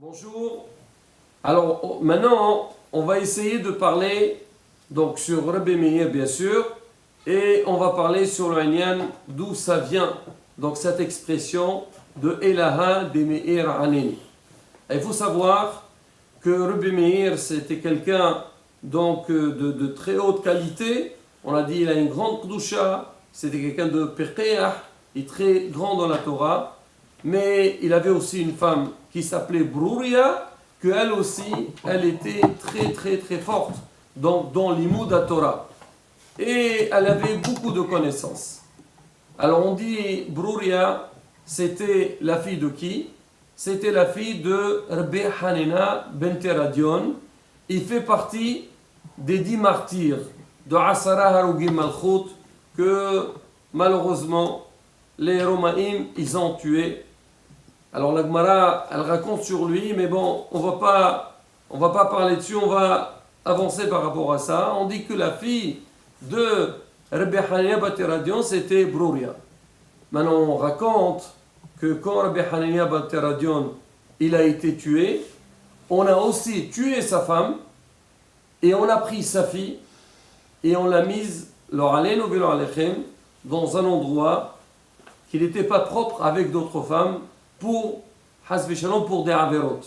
Bonjour. Alors maintenant, on va essayer de parler donc sur Rabbi Meir bien sûr, et on va parler sur le Inyan, d'où ça vient, donc cette expression de Elaha de Meir Aneni. Il faut savoir que Rabbi Meir c'était quelqu'un donc de très haute qualité. On a dit il a une grande Kedusha, c'était quelqu'un de Peqeah, et très grand dans la Torah. Mais il avait aussi une femme qui s'appelait Bruria, qu'elle aussi, elle était très forte dans l'Imoud à Torah. Et elle avait beaucoup de connaissances. Alors on dit Bruria, c'était la fille de qui? C'était la fille de Rabbi Hanina ben Teradion. Il fait partie des 10 martyrs de Asara Harugim Malchut que malheureusement les Romaïm ils ont tué. Alors la Gemara, elle raconte sur lui, mais bon, on va pas parler dessus, on va avancer par rapport à ça. On dit que la fille de Rabbi Hanina ben Teradion, c'était Bruria. Maintenant, on raconte que quand Rabbi Hanina ben Teradion, il a été tué, on a aussi tué sa femme, et on a pris sa fille, et on l'a mise, dans un endroit qui n'était pas propre avec d'autres femmes, pour des averot.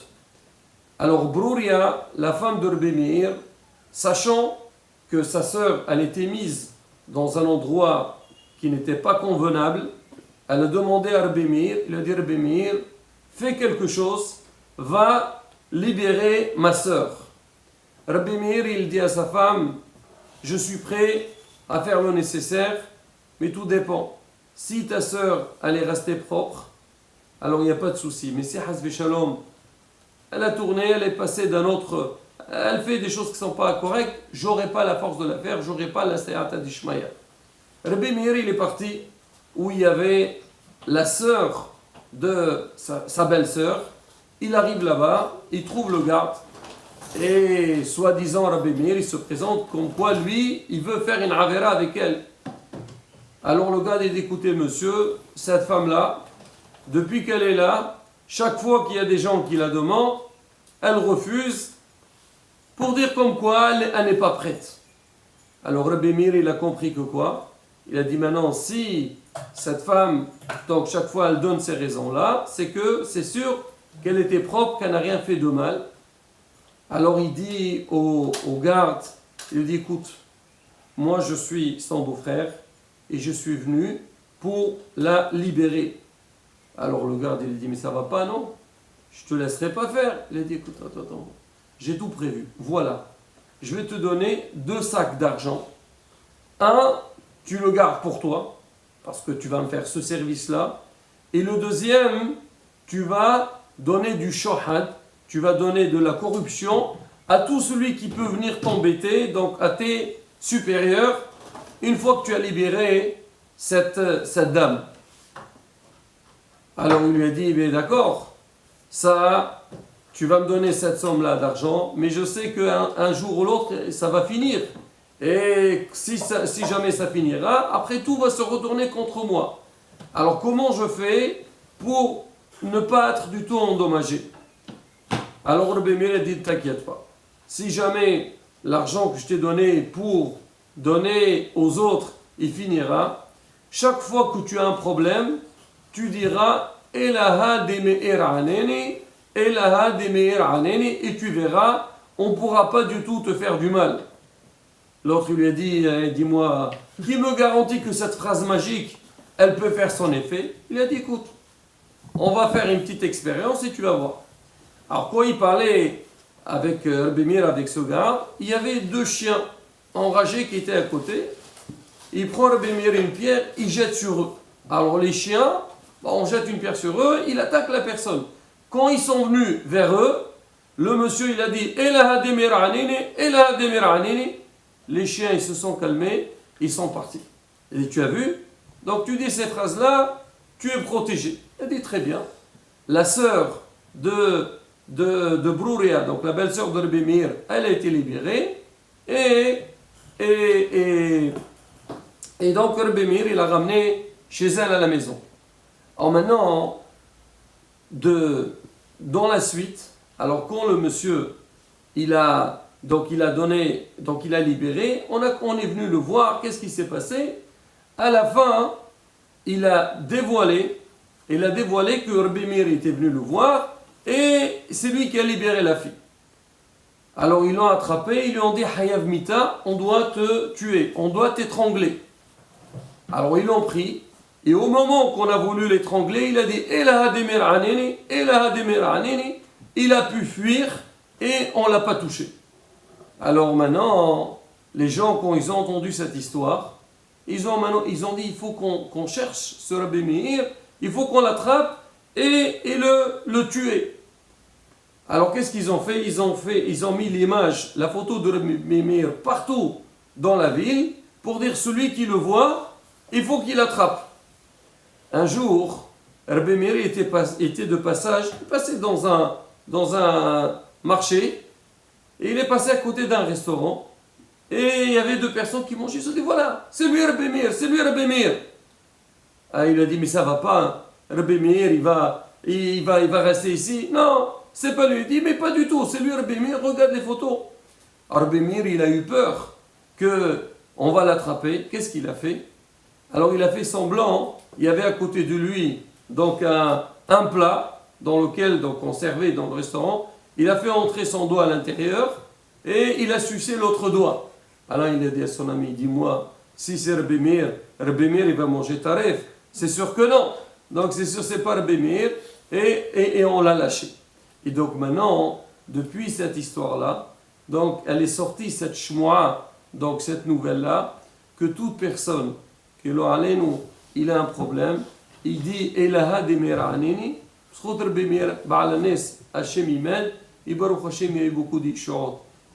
Alors Bruria, la femme de Rabbi Meir, sachant que sa sœur, elle était mise dans un endroit qui n'était pas convenable, elle a demandé à Rabbi Meir, il a dit Rabbi Meir, fais quelque chose, va libérer ma sœur. Rabbi Meir, il dit à sa femme, je suis prêt à faire le nécessaire, mais tout dépend. Si ta sœur, elle est restée propre, alors il n'y a pas de souci. Mais si Hasbi Shalom, elle a tourné, elle est passée d'un autre, elle fait des choses qui ne sont pas correctes, j'aurai pas la force de la faire, j'aurai pas la Seyata d'Ishmaïa. Rabbi Meir, il est parti où il y avait la sœur de sa belle-sœur. Il arrive là-bas, il trouve le garde, et soi-disant Rabbi Meir, il se présente comme quoi lui, il veut faire une avera avec elle. Alors le gars dit écoutez monsieur, cette femme-là, depuis qu'elle est là, chaque fois qu'il y a des gens qui la demandent, elle refuse pour dire comme quoi elle n'est pas prête. Alors Rabbi Meir, il a compris que quoi? Il a dit maintenant, si cette femme, donc chaque fois elle donne ces raisons-là, c'est que c'est sûr qu'elle était propre, qu'elle n'a rien fait de mal. Alors il dit au garde, il lui dit écoute, moi je suis son beau-frère et je suis venu pour la libérer. Alors le garde, il dit, mais ça va pas, non? Je te laisserai pas faire. Il a dit, écoute, attends, j'ai tout prévu. Voilà, je vais te donner 2 sacs d'argent. Un, tu le gardes pour toi, parce que tu vas me faire ce service-là. Et le deuxième, tu vas donner du shohad, tu vas donner de la corruption à tout celui qui peut venir t'embêter, donc à tes supérieurs, une fois que tu as libéré cette dame. Alors il lui a dit, mais d'accord, ça, tu vas me donner cette somme-là d'argent, mais je sais qu'un jour ou l'autre, ça va finir. Et si jamais ça finira, après tout va se retourner contre moi. Alors comment je fais pour ne pas être du tout endommagé? Alors Rabbi Meir a dit, t'inquiète pas. Si jamais l'argent que je t'ai donné pour donner aux autres, il finira, chaque fois que tu as un problème, tu diras Elaha de Meir Aneni, Elaha de Meir Aneni, et tu verras, on ne pourra pas du tout te faire du mal. L'autre lui a dit, dis-moi, qui me garantit que cette phrase magique, elle peut faire son effet? Il a dit, écoute, on va faire une petite expérience et tu vas voir. Alors quand il parlait avec Rabbi Meir, avec ce gars, il y avait 2 chiens enragés qui étaient à côté. Il prend Rabbi Meir une pierre, il jette sur eux. Alors les chiens, on jette une pierre sur eux, il attaque la personne. Quand ils sont venus vers eux, le monsieur il a dit Elaha de Meir Aneni, Elaha de Meir Aneni. Les chiens ils se sont calmés, ils sont partis. Il dit tu as vu? Donc tu dis ces phrases-là, tu es protégé. Il a dit très bien. La sœur de Bruria, donc la belle-sœur de Rabbi Meir, elle a été libérée et donc Rabbi Meir il a ramené chez elle à la maison. Alors maintenant, dans la suite, Alors quand le monsieur, il a libéré, on est venu le voir, qu'est-ce qui s'est passé? À la fin, il a dévoilé que Rabbi Meir était venu le voir et c'est lui qui a libéré la fille. Alors ils l'ont attrapé, ils lui ont dit Hayav Mita, on doit te tuer, on doit t'étrangler. Alors ils l'ont pris et au moment qu'on a voulu l'étrangler, il a dit Elaha Demir Aneni, Elaha Demir Aneni. Il a pu fuir et on ne l'a pas touché. Alors maintenant, les gens, quand ils ont entendu cette histoire, ils ont dit il faut qu'on cherche ce Rabbi Meir, il faut qu'on l'attrape et le tuer. Alors qu'est-ce qu'ils ont fait? Ils ont mis l'image, la photo de Rabbi Meir partout dans la ville pour dire celui qui le voit, il faut qu'il l'attrape. Un jour, Rabbi Meir était de passage, il passait dans un marché, et il est passé à côté d'un restaurant, et il y avait deux personnes qui mangeaient, ils se sont dit voilà, c'est lui Rabbi Meir, c'est lui Rabbi Meir. Ah, il a dit mais ça va pas, hein. Rabbi Meir il va rester ici. Non, c'est pas lui. Il dit mais pas du tout, c'est lui Rabbi Meir, regarde les photos. Rabbi Meir il a eu peur qu'on va l'attraper. Qu'est-ce qu'il a fait? Alors il a fait semblant, il y avait à côté de lui donc un plat dans lequel donc, on servait dans le restaurant, il a fait entrer son doigt à l'intérieur et il a sucé l'autre doigt. Alors il a dit à son ami, dis-moi, si c'est Rabbi Meir il va manger taref. C'est sûr que non. Donc c'est sûr c'est pas Rabbi Meir et on l'a lâché. Et donc maintenant, depuis cette histoire-là, donc elle est sortie cette shmoua, donc cette nouvelle-là, que toute personne qui il a un problème, il dit Elaha Demir Anini.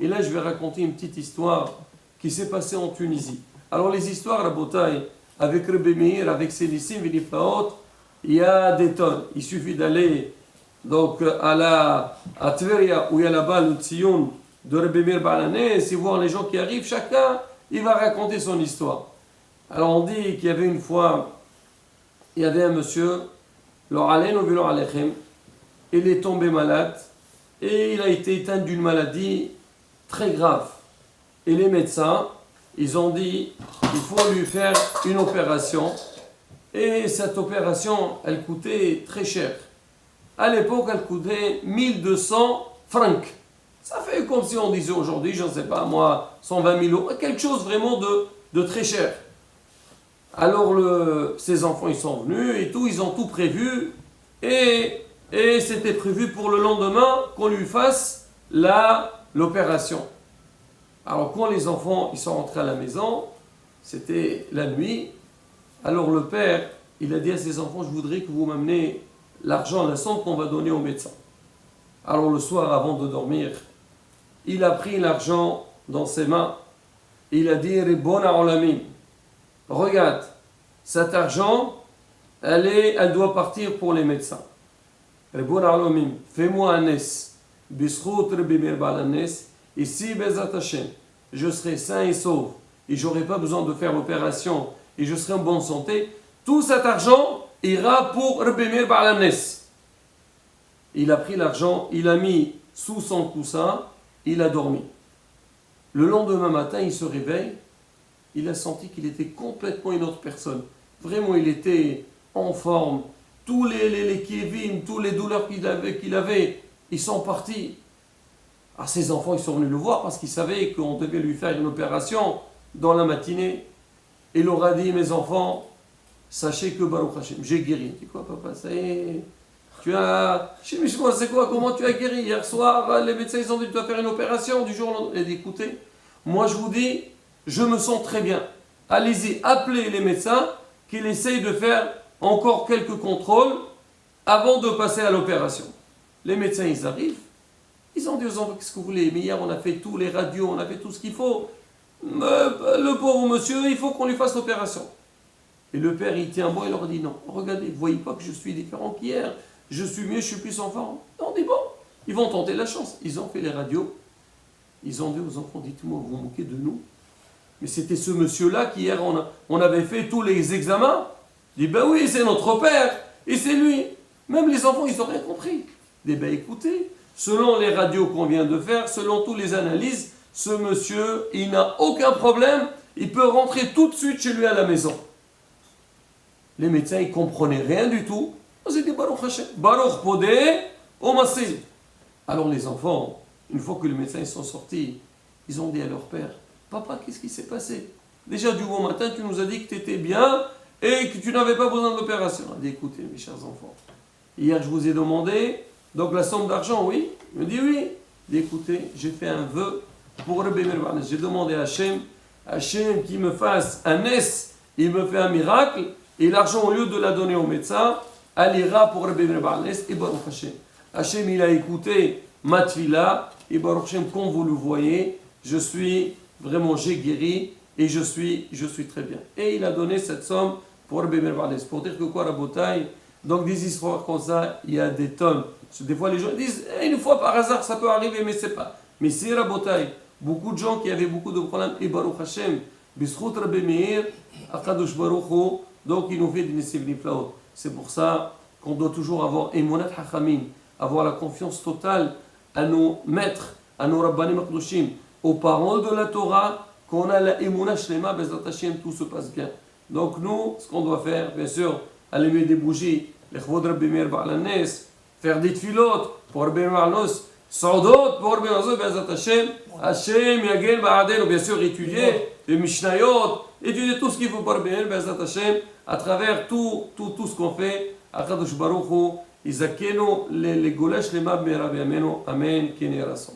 Et là, je vais raconter une petite histoire qui s'est passée en Tunisie. Alors, les histoires, Rabotai, avec Rabbi Meir, avec ses Nissim et Niflaot, il y a des tonnes. Il suffit d'aller donc à Tveria, où il y a là-bas le Tzion de Rabbi Meir Balanes, et voir les gens qui arrivent, chacun, il va raconter son histoire. Alors, on dit qu'il y avait une fois, il y avait un monsieur, il est tombé malade et il a été éteint d'une maladie très grave. Et les médecins, ils ont dit qu'il faut lui faire une opération. Et cette opération, elle coûtait très cher. À l'époque, elle coûtait 1200 francs. Ça fait comme si on disait aujourd'hui, je ne sais pas moi, 120 000 euros, quelque chose vraiment de très cher. Alors ces enfants ils sont venus et tout, ils ont tout prévu et c'était prévu pour le lendemain qu'on lui fasse l'opération. Alors quand les enfants ils sont rentrés à la maison, c'était la nuit, alors le père il a dit à ses enfants je voudrais que vous m'amenez l'argent, la somme qu'on va donner au médecin. Alors le soir avant de dormir, il a pris l'argent dans ses mains, il a dit Ribona Olamim. Regarde, cet argent, elle doit partir pour les médecins. Fais-moi un nes. Ici, Bezat Hashem, je serai sain et sauf, et je n'aurai pas besoin de faire l'opération, et je serai en bonne santé. Tout cet argent ira pour Rabbi Meir Balanes. Il a pris l'argent, il a mis sous son coussin, il a dormi. Le lendemain matin, il se réveille. Il a senti qu'il était complètement une autre personne. Vraiment, il était en forme. Tous les kévim, tous les douleurs qu'il avait, ils sont partis. Ah, ses enfants, ils sont venus le voir parce qu'ils savaient qu'on devait lui faire une opération dans la matinée. Il leur a dit, mes enfants, sachez que Baruch Hashem, j'ai guéri. Tu dis quoi, papa? Ça y est. Tu as... c'est quoi? Comment tu as guéri? Hier soir, les médecins, ils ont dit, tu dois faire une opération du jour au lendemain. Il a dit, écoutez, moi je vous dis, je me sens très bien. Allez-y, appelez les médecins qu'ils essayent de faire encore quelques contrôles avant de passer à l'opération. Les médecins, ils arrivent. Ils ont dit aux enfants, qu'est-ce que vous voulez? Mais hier, on a fait tous les radios, on a fait tout ce qu'il faut. Le pauvre monsieur, il faut qu'on lui fasse l'opération. Et le père, il tient bon, il leur dit, non, regardez, vous ne voyez pas que je suis différent qu'hier. Je suis mieux, je suis plus en forme. Non, on dit, bon, ils vont tenter la chance. Ils ont fait les radios. Ils ont dit aux enfants, dites-moi, vous vous moquez de nous? Mais c'était ce monsieur-là qu'hier, on avait fait tous les examens. Il dit, ben oui, c'est notre père, et c'est lui. Même les enfants, ils n'ont rien compris. Il dit, ben écoutez, selon les radios qu'on vient de faire, selon toutes les analyses, ce monsieur, il n'a aucun problème, il peut rentrer tout de suite chez lui à la maison. Les médecins, ils ne comprenaient rien du tout. On s'est dit Baruch Hashem, Baruch Podé, Omasil. Alors les enfants, une fois que les médecins ils sont sortis, ils ont dit à leur père, papa, qu'est-ce qui s'est passé? Déjà du bon matin, tu nous as dit que tu étais bien et que tu n'avais pas besoin d'opération. Il a dit, écoutez mes chers enfants, hier je vous ai demandé, donc la somme d'argent, oui? Il me dit oui. Il dit, écoutez, j'ai fait un vœu pour Rabbi Meir Bar Hanès. J'ai demandé à Hachem qu'il me fasse un S, il me fait un miracle, et l'argent, au lieu de la donner au médecin, elle ira pour Rabbi Meir Bar Hanès et Baruch Hachem. Hachem, il a écouté ma tfila, et Baruch Hachem, comme vous le voyez, j'ai guéri, et je suis très bien. Et il a donné cette somme pour Rabbi Meir Bar Hanès. Pour dire que quoi, Rabotai, donc des histoires comme ça, il y a des tonnes. Parce que des fois, les gens disent, une fois par hasard, ça peut arriver, mais c'est pas. Mais c'est Rabotai. Beaucoup de gens qui avaient beaucoup de problèmes, et Baruch Hashem, Bisrout Rabbi Meir, Akadosh Baruch Hu, donc il nous fait des Nissim Niflaot. C'est pour ça qu'on doit toujours avoir Emunat Hachamim, avoir la confiance totale à nos maîtres, à nos Rabbanim Akdoshim, aux paroles de la Torah, qu'on a la Emunat Shlema, Bezrat Hashem, tout se passe bien. Donc nous, ce qu'on doit faire, bien sûr, allumer des bougies, les Chvod Rabbi Meir Bar Hanès, faire des tfilotes pour Rabbi Meir Bar Hanès, Saudot pour Rabbi Meir Bar Hanès, Bezrat Hashem, Hashem Yagel Ba'adel, ou bien sûr étudier les Mishnayot, étudier tout ce qu'il faut pour Rabbi Meir Bezrat Hashem, à travers tout ce qu'on fait, Akadosh Baruch Hu, Izakenu, les Golesh, les Mab, Rabbi Ameno, Amen, Kene Rasson.